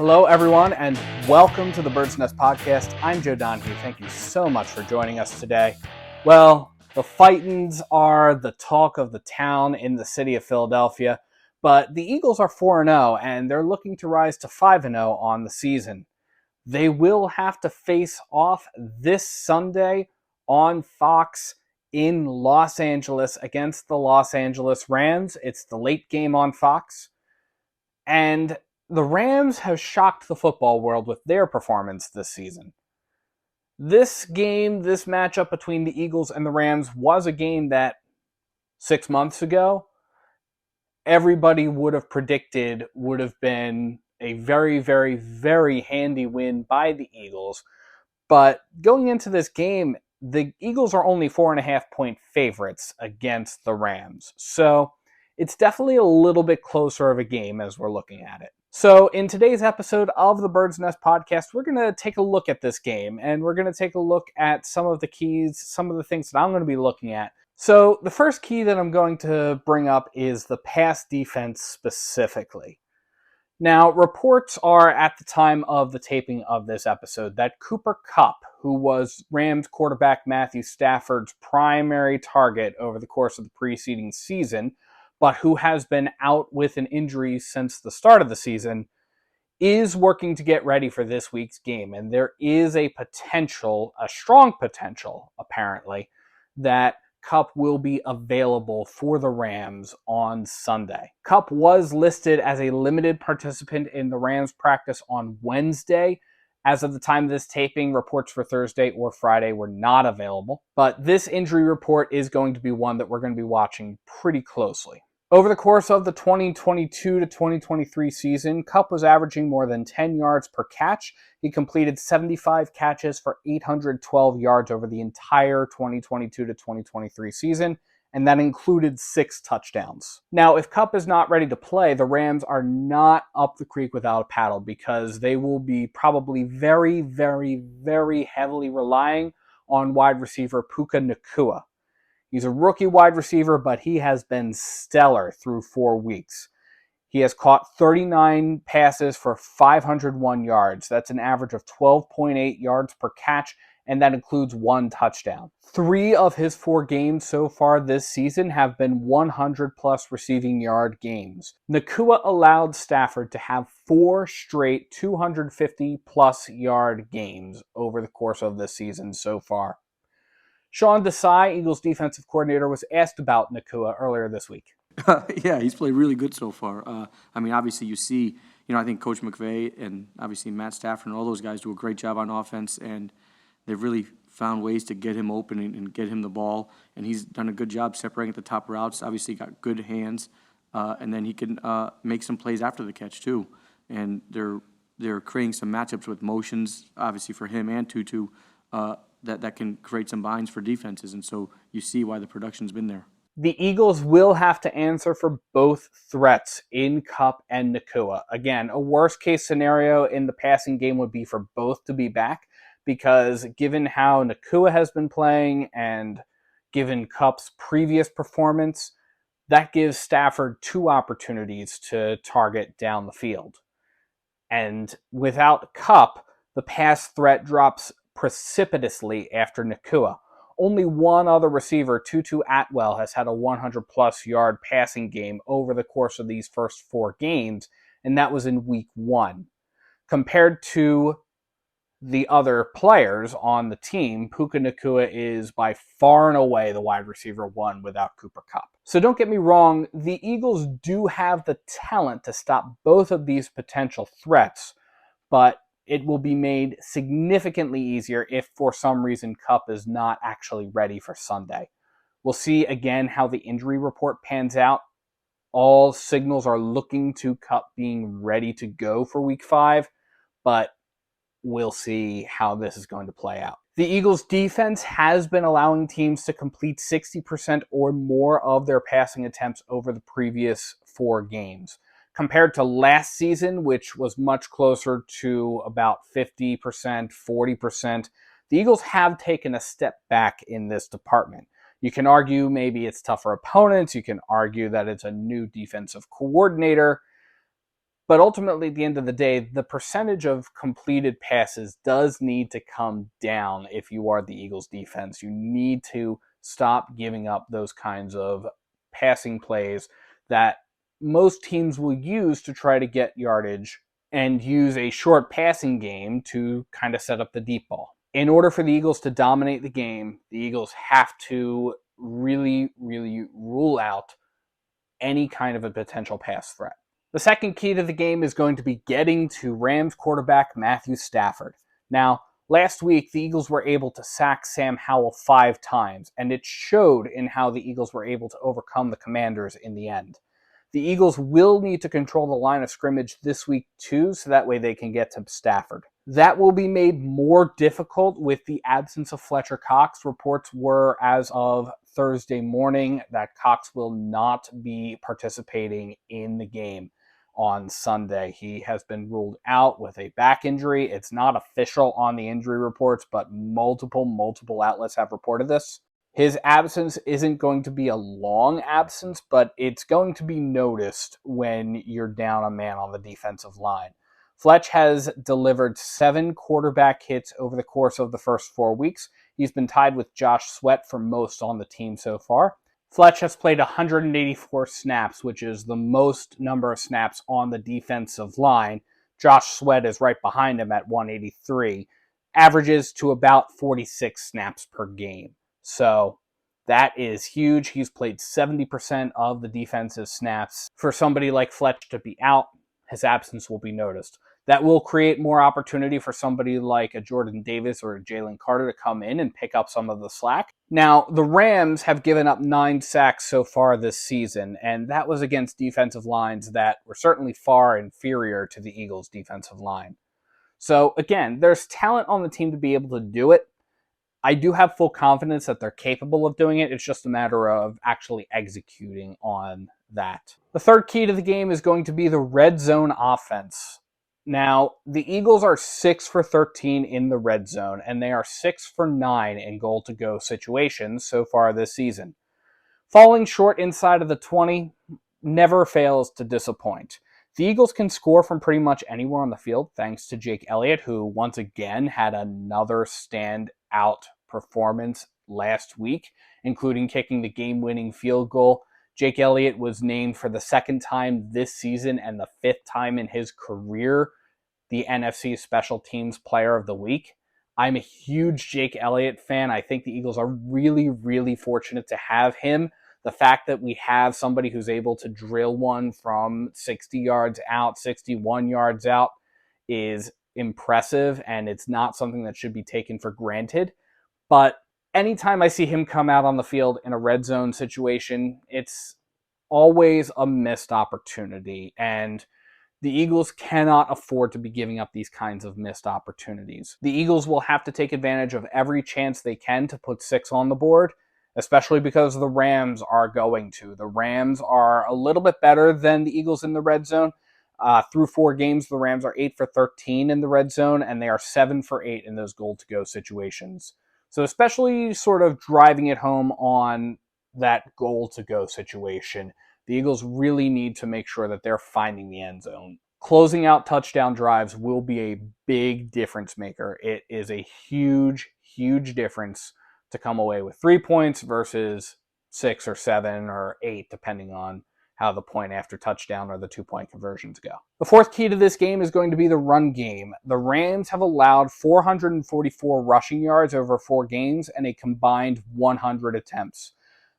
Hello, everyone, and welcome to the Bird's Nest Podcast. I'm Joe Donahue. Thank you so much for joining us today. Well, the Fightins are the talk of the town in the city of Philadelphia, but the Eagles are 4-0, and they're looking to rise to 5-0 on the season. They will have to face off this Sunday on Fox in Los Angeles against the Los Angeles Rams. It's the late game on Fox, and the Rams have shocked the football world with their performance this season. This matchup between the Eagles and the Rams was a game that 6 months ago, everybody would have predicted would have been a very, very, very handy win by the Eagles. But going into this game, the Eagles are only 4.5-point favorites against the Rams. So it's definitely a little bit closer of a game as we're looking at it. So in today's episode of the Bird's Nest Podcast, we're going to take a look at this game, and we're going to take a look at some of the keys, some of the things that I'm going to be looking at. So the first key that I'm going to bring up is the pass defense specifically. Now, reports are at the time of the taping of this episode that Cooper Kupp, who was Rams quarterback Matthew Stafford's primary target over the course of the preceding season, but who has been out with an injury since the start of the season, is working to get ready for this week's game. And there is a strong potential, apparently, that Kupp will be available for the Rams on Sunday. Kupp was listed as a limited participant in the Rams practice on Wednesday. As of the time of this taping, reports for Thursday or Friday were not available. But this injury report is going to be one that we're going to be watching pretty closely. Over the course of the 2022 to 2023 season, Kupp was averaging more than 10 yards per catch. He completed 75 catches for 812 yards over the entire 2022 to 2023 season, and that included 6 touchdowns. Now, if Kupp is not ready to play, the Rams are not up the creek without a paddle because they will be probably very, very, very heavily relying on wide receiver Puka Nacua. He's a rookie wide receiver, but he has been stellar through 4 weeks. He has caught 39 passes for 501 yards. That's an average of 12.8 yards per catch, and that includes 1 touchdown. 3 of his 4 games so far this season have been 100-plus receiving yard games. Nacua allowed Stafford to have 4 straight 250-plus yard games over the course of this season so far. Sean Desai, Eagles defensive coordinator, was asked about Nacua earlier this week. Yeah, he's played really good so far. Obviously you see, I think Coach McVay and obviously Matt Stafford and all those guys do a great job on offense, and they've really found ways to get him open and get him the ball, and he's done a good job separating at the top routes. Obviously got good hands, and then he can make some plays after the catch too. And they're creating some matchups with motions, obviously for him and Tutu, that can create some binds for defenses, and so you see why the production's been there. The Eagles will have to answer for both threats in Kupp and Nacua. Again, a worst-case scenario in the passing game would be for both to be back, because given how Nacua has been playing and given Kupp's previous performance, that gives Stafford 2 opportunities to target down the field. And without Kupp, the pass threat drops precipitously after Nacua. Only one other receiver, Tutu Atwell, has had a 100-plus yard passing game over the course of these first 4 games, and that was in week 1. Compared to the other players on the team, Puka Nacua is by far and away the wide receiver 1 without Cooper Kupp. So don't get me wrong, the Eagles do have the talent to stop both of these potential threats, but it will be made significantly easier if for some reason Kupp is not actually ready for Sunday. We'll see again how the injury report pans out. All signals are looking to Kupp being ready to go for week 5, but we'll see how this is going to play out. The Eagles' defense has been allowing teams to complete 60% or more of their passing attempts over the previous 4 games. Compared to last season, which was much closer to about 50%, 40%, the Eagles have taken a step back in this department. You can argue maybe it's tougher opponents. You can argue that it's a new defensive coordinator. But ultimately, at the end of the day, the percentage of completed passes does need to come down if you are the Eagles defense. You need to stop giving up those kinds of passing plays that most teams will use to try to get yardage and use a short passing game to kind of set up the deep ball. In order for the Eagles to dominate the game, the Eagles have to really, really rule out any kind of a potential pass threat. The second key to the game is going to be getting to Rams quarterback Matthew Stafford. Now, last week, the Eagles were able to sack Sam Howell 5 times, and it showed in how the Eagles were able to overcome the Commanders in the end. The Eagles will need to control the line of scrimmage this week too, so that way they can get to Stafford. That will be made more difficult with the absence of Fletcher Cox. Reports were, as of Thursday morning, that Cox will not be participating in the game on Sunday. He has been ruled out with a back injury. It's not official on the injury reports, but multiple outlets have reported this. His absence isn't going to be a long absence, but it's going to be noticed when you're down a man on the defensive line. Fletch has delivered 7 quarterback hits over the course of the first 4 weeks. He's been tied with Josh Sweat for most on the team so far. Fletch has played 184 snaps, which is the most number of snaps on the defensive line. Josh Sweat is right behind him at 183, averages to about 46 snaps per game. So that is huge. He's played 70% of the defense's snaps. For somebody like Fletch to be out, his absence will be noticed. That will create more opportunity for somebody like a Jordan Davis or a Jalen Carter to come in and pick up some of the slack. Now, the Rams have given up 9 sacks so far this season, and that was against defensive lines that were certainly far inferior to the Eagles' defensive line. So, again, there's talent on the team to be able to do it. I do have full confidence that they're capable of doing it. It's just a matter of actually executing on that. The third key to the game is going to be the red zone offense. Now, the Eagles are 6 for 13 in the red zone, and they are 6 for 9 in goal to go situations so far this season. Falling short inside of the 20 never fails to disappoint. The Eagles can score from pretty much anywhere on the field thanks to Jake Elliott, who once again had another standout performance last week, including kicking the game-winning field goal. Jake Elliott was named for the second time this season and the 5th time in his career the NFC Special Teams Player of the Week. I'm a huge Jake Elliott fan. I think the Eagles are really, really fortunate to have him. The fact that we have somebody who's able to drill one from 60 yards out, 61 yards out is impressive, and it's not something that should be taken for granted. But anytime I see him come out on the field in a red zone situation, it's always a missed opportunity. And the Eagles cannot afford to be giving up these kinds of missed opportunities. The Eagles will have to take advantage of every chance they can to put 6 on the board, especially because the Rams are going to. The Rams are a little bit better than the Eagles in the red zone. Through 4 games, the Rams are 8 for 13 in the red zone, and they are 7 for 8 in those goal-to-go situations. So especially sort of driving it home on that goal-to-go situation, the Eagles really need to make sure that they're finding the end zone. Closing out touchdown drives will be a big difference maker. It is a huge, huge difference to come away with 3 points versus 6 or 7 or 8, depending on how the point after touchdown or the 2-point conversions go. The fourth key to this game is going to be the run game. The Rams have allowed 444 rushing yards over 4 games and a combined 100 attempts.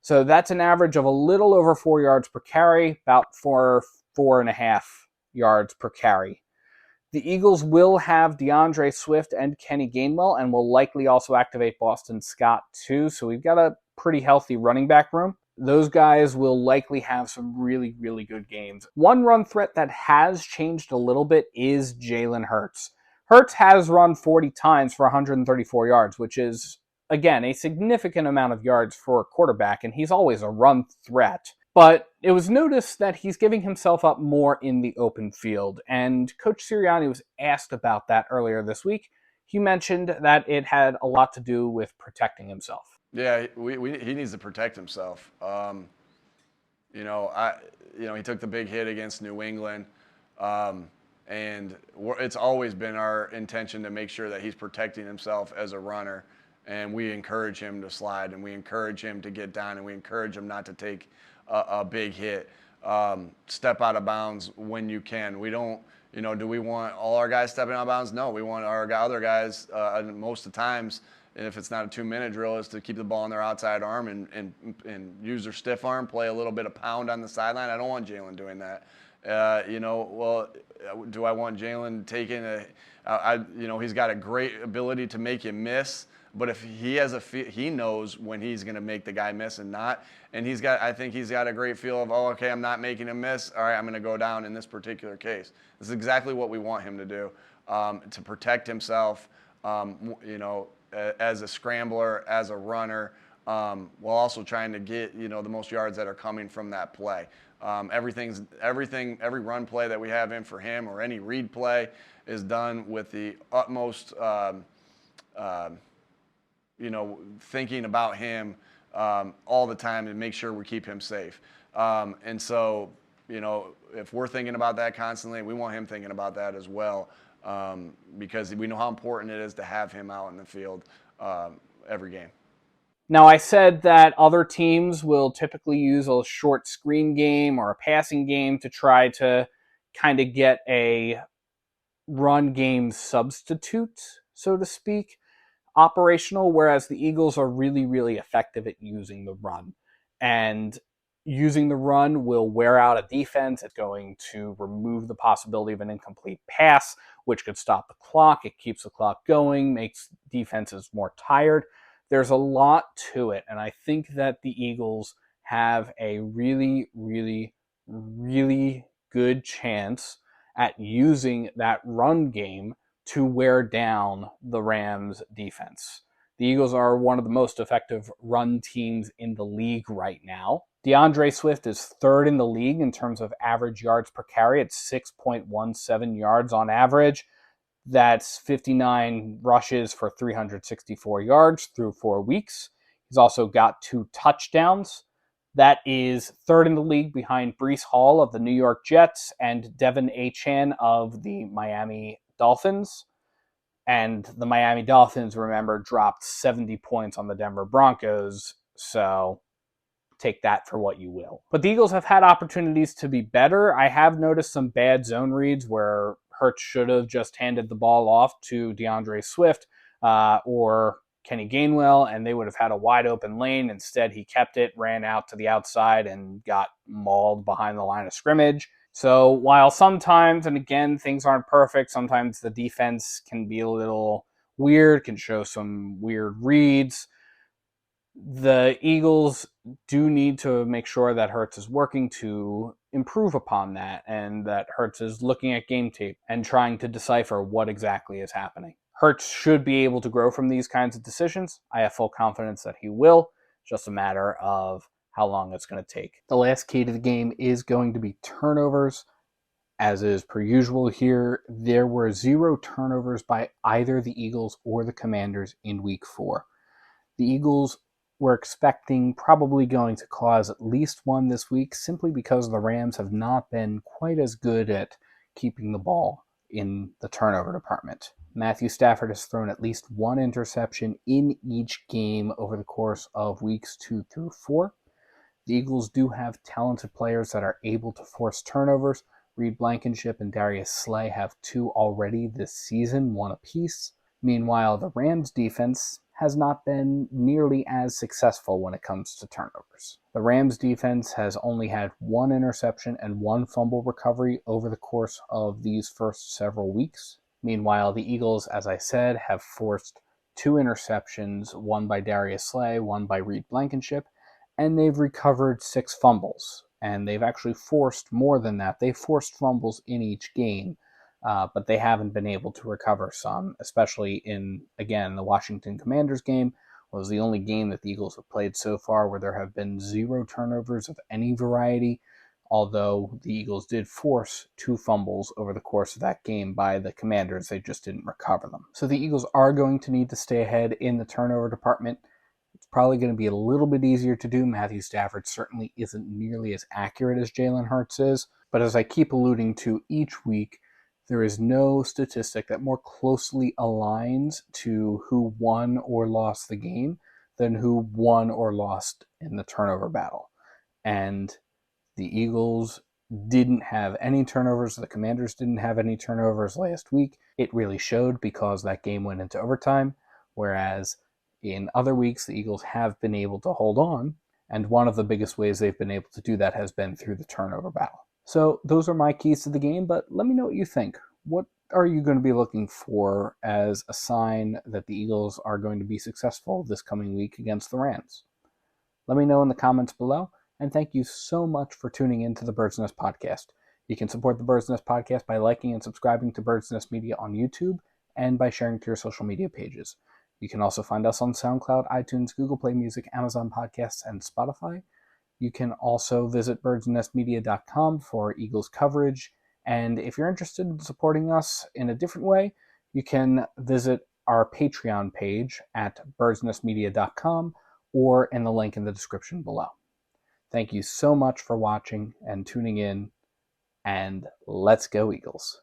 So that's an average of a little over 4 yards per carry, about 4.5 yards per carry. The Eagles will have DeAndre Swift and Kenny Gainwell, and will likely also activate Boston Scott too. So we've got a pretty healthy running back room. Those guys will likely have some really, really good games. One run threat that has changed a little bit is Jalen Hurts. Hurts has run 40 times for 134 yards, which is, again, a significant amount of yards for a quarterback, and he's always a run threat. But it was noticed that he's giving himself up more in the open field, and Coach Sirianni was asked about that earlier this week. He mentioned that it had a lot to do with protecting himself. Yeah, he needs to protect himself. He took the big hit against New England. And it's always been our intention to make sure that he's protecting himself as a runner. And we encourage him to slide, and we encourage him to get down, and we encourage him not to take a big hit. Step out of bounds when you can. We don't, do we want all our guys stepping out of bounds? No, we want our other guys, most of the times, and if it's not a 2-minute drill, is to keep the ball in their outside arm and use their stiff arm, play a little bit of pound on the sideline. I don't want Jalen doing that. Do I want Jalen taking he's got a great ability to make you miss, but if he has he knows when he's going to make the guy miss and not, and I think he's got a great feel of, okay, I'm not making him miss. All right, I'm going to go down in this particular case. This is exactly what we want him to do, to protect himself, as a scrambler, as a runner, while also trying to get, the most yards that are coming from that play. Every run play that we have in for him, or any read play, is done with the utmost, thinking about him all the time to make sure we keep him safe. And so, if we're thinking about that constantly, we want him thinking about that as well, because we know how important it is to have him out in the field every game. Now, I said that other teams will typically use a short screen game or a passing game to try to kind of get a run game substitute, so to speak, operational, whereas the Eagles are really, really effective at using the run. And using the run will wear out a defense. It's going to remove the possibility of an incomplete pass, which could stop the clock. It keeps the clock going, makes defenses more tired. There's a lot to it, and I think that the Eagles have a really, really, really good chance at using that run game to wear down the Rams' defense. The Eagles are one of the most effective run teams in the league right now. DeAndre Swift is third in the league in terms of average yards per carry at 6.17 yards on average. That's 59 rushes for 364 yards through 4 weeks. He's also got 2 touchdowns. That is third in the league behind Breece Hall of the New York Jets and Devin Achane of the Miami Dolphins. And the Miami Dolphins, remember, dropped 70 points on the Denver Broncos, so take that for what you will. But the Eagles have had opportunities to be better. I have noticed some bad zone reads where Hurts should have just handed the ball off to DeAndre Swift or Kenny Gainwell, and they would have had a wide open lane. Instead, he kept it, ran out to the outside, and got mauled behind the line of scrimmage. So while sometimes, and again, things aren't perfect, sometimes the defense can be a little weird, can show some weird reads, the Eagles do need to make sure that Hurts is working to improve upon that, and that Hurts is looking at game tape and trying to decipher what exactly is happening. Hurts should be able to grow from these kinds of decisions. I have full confidence that he will. It's just a matter of how long it's going to take. The last key to the game is going to be turnovers. As is per usual here, there were 0 turnovers by either the Eagles or the Commanders in Week 4. The Eagles were expecting probably going to cause at least one this week, simply because the Rams have not been quite as good at keeping the ball in the turnover department. Matthew Stafford has thrown at least 1 interception in each game over the course of weeks 2 through 4. The Eagles do have talented players that are able to force turnovers. Reed Blankenship and Darius Slay have 2 already this season, 1 apiece. Meanwhile, the Rams' defense has not been nearly as successful when it comes to turnovers. The Rams' defense has only had 1 interception and 1 fumble recovery over the course of these first several weeks. Meanwhile, the Eagles, as I said, have forced 2 interceptions, 1 by Darius Slay, 1 by Reed Blankenship, and they've recovered 6 fumbles. And they've actually forced more than that. They've forced fumbles in each game, but they haven't been able to recover some, especially in, again, the Washington Commanders game was the only game that the Eagles have played so far where there have been 0 turnovers of any variety, although the Eagles did force 2 fumbles over the course of that game by the Commanders. They just didn't recover them. So the Eagles are going to need to stay ahead in the turnover department. It's probably going to be a little bit easier to do. Matthew Stafford certainly isn't nearly as accurate as Jalen Hurts is, But as I keep alluding to each week, there is no statistic that more closely aligns to who won or lost the game than who won or lost in the turnover battle. And the Eagles didn't have any turnovers. The Commanders didn't have any turnovers last week. It really showed because that game went into overtime, whereas in other weeks, the Eagles have been able to hold on, and one of the biggest ways they've been able to do that has been through the turnover battle. So those are my keys to the game, but let me know what you think. What are you going to be looking for as a sign that the Eagles are going to be successful this coming week against the Rams? Let me know in the comments below, and thank you so much for tuning in to the Bird's Nest Podcast. You can support the Bird's Nest Podcast by liking and subscribing to Bird's Nest Media on YouTube and by sharing to your social media pages. You can also find us on SoundCloud, iTunes, Google Play Music, Amazon Podcasts, and Spotify. You can also visit birdsnestmedia.com for Eagles coverage. And if you're interested in supporting us in a different way, you can visit our Patreon page at birdsnestmedia.com or in the link in the description below. Thank you so much for watching and tuning in, and let's go Eagles.